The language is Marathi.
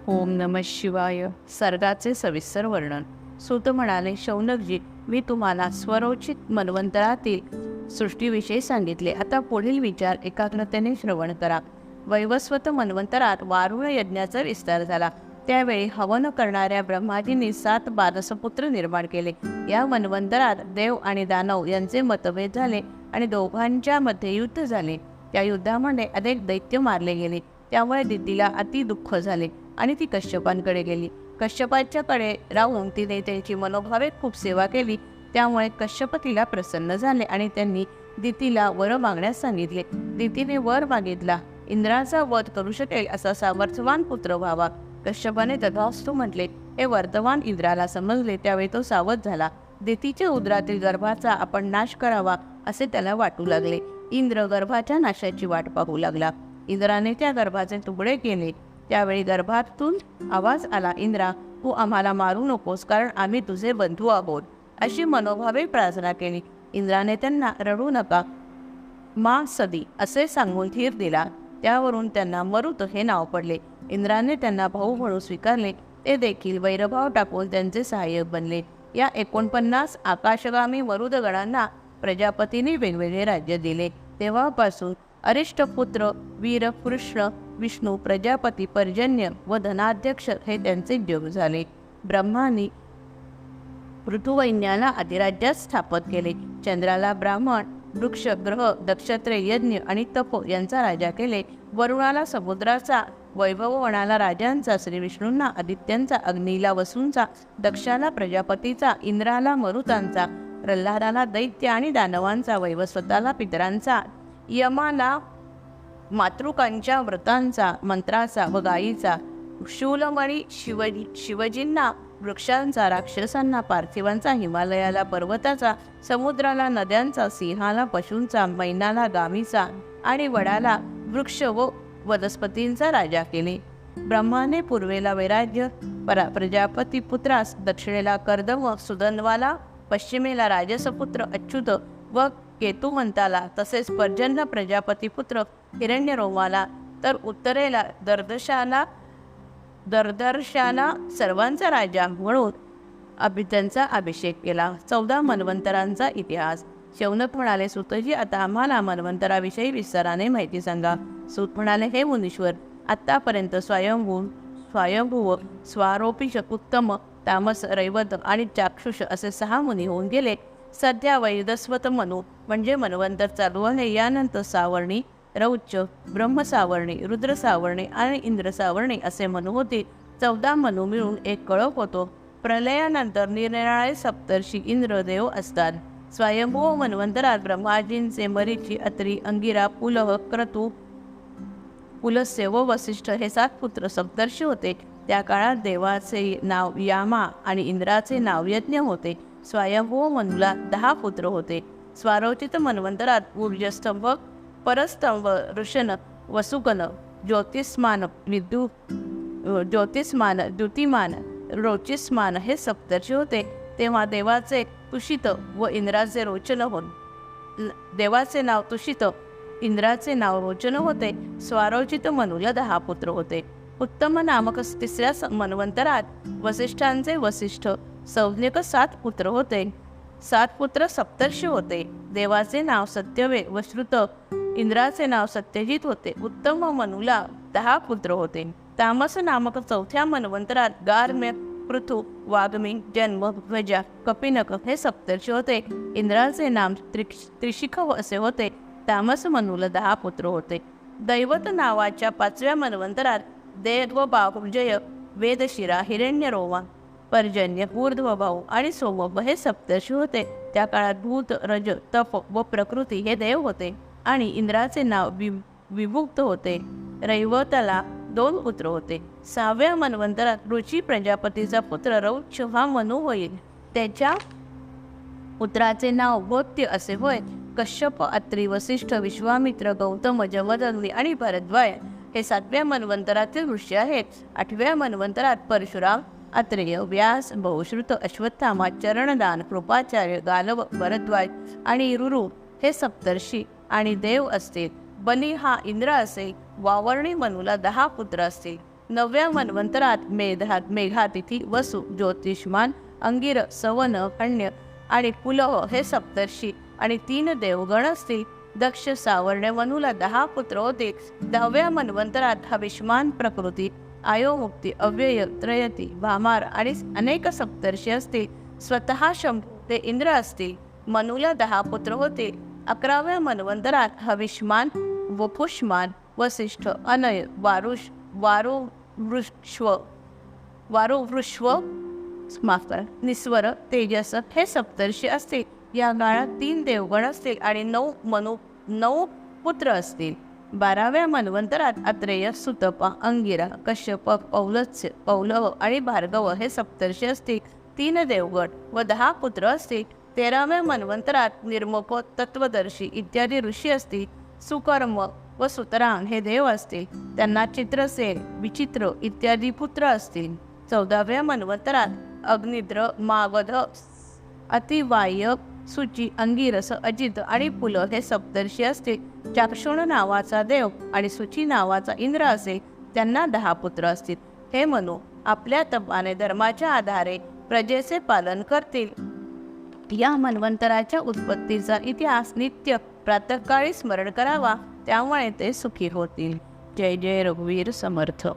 ओम नमः शिवाय. सर्गाचे सविस्तर वर्णन. सूत म्हणाले, शौनकजी, मी तुम्हाला स्वरोचित मन्वंतरातील सृष्टीविषयी सांगितले. आता पुढील विचार एकाग्रतेने श्रवण करा. वैवस्वत मन्वंतरात वारुळ यज्ञाचा विस्तार झाला. त्यावेळी हवन करणाऱ्या ब्रह्माजींनी 7 बारसपुत्र निर्माण केले. या मन्वंतरात देव आणि दानव यांचे मतभेद झाले आणि दोघांच्या मध्ये युद्ध झाले. त्या युद्धामध्ये अनेक दैत्य मारले गेले. त्यामुळे दितीला अति दुःख झाले आणि ती कश्यपांकडे गेली. कश्यपाच्याकडे राहून तिने त्यांची मनोभावे खूप सेवा केली. त्यामुळे कश्यप तिला प्रसन्न झाले आणि त्यांनी दितीला वर मागण्यास सांगितले. दितीने वर मागितला, इंद्राचा वध करू शकेल असा सामर्थ्यवान पुत्र व्हावा. कश्यपाने तथास्तु म्हटले. हे वर्तमान इंद्राला समजले. त्यावेळी तो सावध झाला. दितीच्या उदरातील गर्भाचा आपण नाश करावा असे त्याला वाटू लागले. इंद्र गर्भाच्या नाशाची वाट पाहू लागला. इंद्राने त्या गर्भाचे तुकडे केले. त्यावेळी गर्भातून आवाज आला, इंद्रा, तू आम्हाला मारू नकोस, कारण आम्ही तुझे बंधू आहोत. अशी मनोभावे प्रार्थना केली. इंद्राने त्यांना रडू नका, मा सदी असे सांगून धीर दिला. त्यावरून त्यांना मरुत हे नाव पडले. इंद्राने त्यांना भाऊ म्हणून स्वीकारले. ते देखील वैरभाव टाकून त्यांचे सहाय्यक बनले. या 49 आकाशगामी मरुदगणांना प्रजापतीने वेगवेगळे राज्य दिले. तेव्हापासून अरिष्टपुत्र, वीर, कृष्ण, विष्णू, प्रजापती, पर्जन्य व धनाध्यक्ष हे त्यांचे जग झाले. ब्रह्मानी ऋतुवैन्याला अधिराज्यात स्थापित केले. चंद्राला ब्राह्मण, वृक्ष, ग्रह, नक्षत्रे, यज्ञ आणि तप यांचा राजा केले. वरुणाला समुद्राचा, वैभववनाला राजांचा, श्री विष्णूंना आदित्यांचा, अग्नीला वसूंचा, दक्षाला प्रजापतीचा, इंद्राला मरुतांचा, प्रल्हादाला दैत्य आणि दानवांचा, वैवस्वताला पितरांचा, यमाला मातृकांच्या व्रतांचा, मंत्राचा व गायीचा, शूलमणी शिवजींना वृक्षांचा, राक्षसांना पार्थिवांचा, हिमालयाला पर्वताचा, समुद्राला नद्यांचा, सिंहाला पशूंचा, मैनाला गामीचा आणि वडाला वृक्ष व वनस्पतींचा राजा केले. ब्रह्माने पूर्वेला वैराग्य प्रजापती पुत्रास, दक्षिणेला कर्दम सुदन्वाला, पश्चिमेला राजसपुत्र अच्युत व केतुमंताला, तसेच पर्जन्य प्रजापतीपुत्र हिरण्यरोमाला, तर उत्तरेला दर्दर्शाला सर्वांचा राजा म्हणून त्यांचा अभिषेक केला. 14 मन्वंतरांचा इतिहास. शौनक म्हणाले, सूतजी, आता आम्हाला मन्वंतराविषयी विस्ताराने माहिती सांगा. सूत म्हणाले, हे मुनीश्वर, आत्तापर्यंत स्वयंभुव, स्वारोपी, उत्तम, तामस, रैवत आणि चाक्षुष असे 6 मुनी होऊन गेले. सध्या वैदस्वत मनु म्हणजे मन्वंतर चालू आहे. यानंतर सावर्णी, रौच, ब्रह्मसावर्णी, रुद्रसावर्णी आणि इंद्रसावर्णी असे मनु होते. 14 मनु मिळून एक कळप होतो. प्रलयानंतर निरनिराळे सप्तर्षी इंद्रदेव असतात. स्वयंभू मन्वंतरात ब्रह्माजींचे मरीची, अत्री, अंगिरा, पुलह, क्रतु, पुलस्त्य व वसिष्ठ हे 7 पुत्र सप्तर्षी होते. त्या काळात देवाचे नाव यामा आणि इंद्राचे नाव यज्ञ होते. स्वयंभू मनुला 10 पुत्र होते. स्वारोचित मन्वंतरात ऊर्जस्तंभ, परस्तंभ, ऋषन, वसुकन, ज्योतिष्मान, द्युतिमान, रोचिस्मान हे सप्तर्षी होते. तेव्हा देवाचे तुषित व इंद्राचे रोचन देवाचे नाव तुषित, इंद्राचे नाव रोचन होते. स्वारोचित मनुला 10 पुत्र होते. उत्तम नामक 3ऱ्या मन्वंतरात वसिष्ठांचे वसिष्ठ संज्ञक 7 पुत्र होते. 7 पुत्र सप्तर्षी होते. देवाचे नाव सत्यवे व श्रुत, इंद्राचे नाव सत्यजित होते. उत्तम मनुला 10 पुत्र होते. तामस नामक 4थ्या मन्वंतरात गार्म्य, पृथु, वाग्मी, जन्म, ध्वजा, कपिनक हे सप्तर्षी होते. इंद्राचे नाम त्रिशिख असे होते. तामस मनुला 10 पुत्र होते. दैवत नावाच्या 5व्या मन्वंतरात देव, बाहुजय, वेदशिरा, हिरण्यरोमा, पर्जन्य, ऊर्ध्वभाऊ आणि सोमभ हे सप्तर्षी होते. त्या काळात भूत, रज, तप व प्रकृती हे देव होते आणि इंद्राचे नाव विभुक्त होते. रैवताला 2 पुत्र होते. 6व्या मन्वंतरात ऋषी प्रजापतीचा पुत्र रौच हा मनु होईल. त्याच्या पुत्राचे नाव गोत्य असे होय. कश्यप, अत्री, वसिष्ठ, विश्वामित्र, गौतम, जमदग्नी आणि भरद्वाज हे 7व्या मन्वंतरातील ऋषी आहेत. 8व्या मन्वंतरात परशुराम, अत्रेय, व्यास, बहुश्रुत, अश्वत्थामा, चरणदान, कृपाचार्य, गालव, भरद्वाज आणि रुरु हे सप्तर्षी आणि देव असतील. बली हा इंद्र असेल. वावर्णी मनुला 10 पुत्र असतील. 9व्या मन्वंतरात मेघातिथी, वसु, ज्योतिषमान, अंगिर, सवन, कण्य आणि पुलह हे सप्तर्षी आणि 3 देवगण असतील. दक्ष सावर्ण्य मनुला 10 पुत्र होते. 10व्या मन्वंतरात हविष्मान, प्रकृती, आयोमुक्ती, अव्यय, त्रयती, भामार आणि अनेक सप्तर्षी असतील. स्वतः शंभू ते इंद्र असतील. मनुला 10 पुत्र होते. 11व्या मन्वंतरात हविष्मान, वपुष्मान, वसिष्ठ, अनय, वारुवृश्व, निस्वर, तेजस हे सप्तर्षी असतील. या काळात 3 देवगण असतील आणि 9 पुत्र असतील. 12व्या मन्वंतरात अत्रेय, सुतपा, अंगिरा, कश्यप, पौलत्स्य, पौलव आणि भार्गव हे सप्तर्षी असतील. 3 देवगण व 10 पुत्र असतील. 13व्या मन्वंतरात निर्मुख, तत्वदर्शी इत्यादी ऋषी असतील. सुकर्म व सुतरांग हे देव असतील. त्यांना चित्रसेन, विचित्र इत्यादी पुत्र असतील. 14व्या मन्वंतरात अग्निद्र, मागध, अतिवाय, सुची, अंगिरस, अजित आणि पुल हे सप्तर्षी असतील. चाक्षुण नावाचा देव आणि सुची नावाचा इंद्र असे. त्यांना 10 पुत्र असतील. हे मनु, आपल्या तपाने धर्माच्या आधारे प्रजेचे पालन करतील. या मन्वंतराच्या उत्पत्तीचा इतिहास नित्य प्रातःकाळी स्मरण करावा, त्यामुळे ते सुखी होतील. जय जय रघुवीर समर्थ.